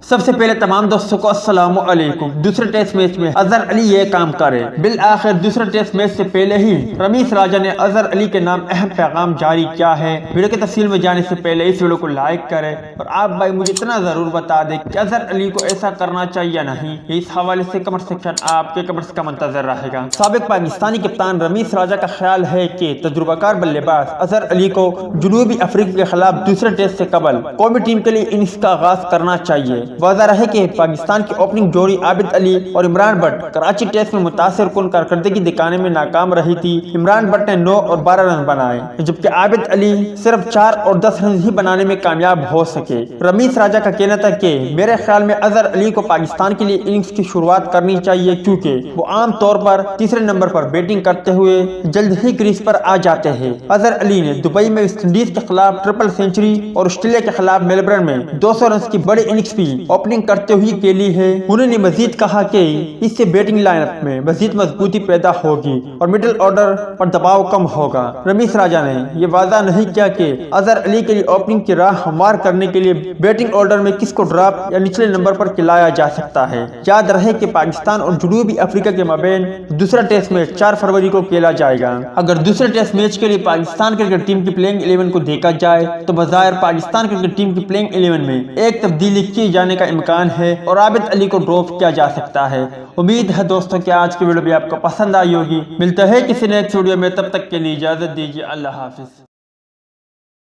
سب سے پہلے تمام دوستوں کو السلام علیکم۔ دوسرے ٹیسٹ میچ میں اظہر علی یہ کام کرے۔ بالآخر دوسرے ٹیسٹ میچ سے پہلے ہی رمیز راجہ نے اظہر علی کے نام اہم پیغام جاری کیا ہے۔ ویڈیو کی تفصیل میں جانے سے پہلے اس ویڈیو کو لائک کرے اور آپ بھائی مجھے اتنا ضرور بتا دیں کہ اظہر علی کو ایسا کرنا چاہیے یا نہیں۔ اس حوالے سے کمنٹ سیکشن آپ کے کمنٹس کا منتظر رہے گا۔ سابق پاکستانی کپتان رمیز راجہ کا خیال ہے کہ تجربہ کار بلے باز اظہر علی کو جنوبی افریقہ کے خلاف دوسرے ٹیسٹ سے قبل قومی ٹیم کے لیے اننگز کا آغاز کرنا چاہیے۔ واضح رہے کہ پاکستان کی اوپننگ جوڑی عابد علی اور عمران بٹ کراچی ٹیسٹ میں متاثر کن کارکردگی دکھانے میں ناکام رہی تھی۔ عمران بٹ نے 9 اور 12 رن بنائے جبکہ عابد علی صرف 4 اور 10 رن ہی بنانے میں کامیاب ہو سکے۔ رمیز راجہ کا کہنا تھا کہ میرے خیال میں اظہر علی کو پاکستان کے لیے اننگز کی شروعات کرنی چاہیے کیونکہ وہ عام طور پر تیسرے نمبر پر بیٹنگ کرتے ہوئے جلد ہی کریز پر آ جاتے ہیں۔ اظہر علی نے دبئی میں ویسٹ انڈیز کے خلاف ٹرپل سینچری اور آسٹریلیا کے خلاف میلبرن میں 200 رنز کی بڑی اننگز بھی اوپننگ کرتے ہوئے کھیلی ہے۔ انہوں نے مزید کہا کہ اس سے بیٹنگ لائن اپ میں مزید مضبوطی پیدا ہوگی اور مڈل آرڈر پر دباؤ کم ہوگا۔ رمیز راجہ نے یہ واضح نہیں کیا کہ اظہر علی کے لیے اوپننگ کی راہ ہموار کرنے کے لیے بیٹنگ آرڈر میں کس کو ڈراپ یا نچلے نمبر پر کھلایا جا سکتا ہے۔ یاد رہے کہ پاکستان اور جنوبی افریقہ کے مابین دوسرا ٹیسٹ میچ 4 فروری کو کھیلا جائے گا۔ اگر دوسرے ٹیسٹ میچ کے لیے پاکستان کرکٹ ٹیم کی پلینگ 11 کو دیکھا جائے تو بظاہر پاکستان کرکٹ ٹیم کی پلینگ 11 میں ایک تبدیلی کیے جانے کا امکان ہے اور عابد علی کو ڈراپ کیا جا سکتا ہے۔ امید ہے دوستوں کہ آج کی ویڈیو بھی آپ کو پسند آئی ہوگی۔ ملتا ہے کسی نیکسٹ ویڈیو میں، تب تک کے لیے اجازت دیجیے۔ اللہ حافظ۔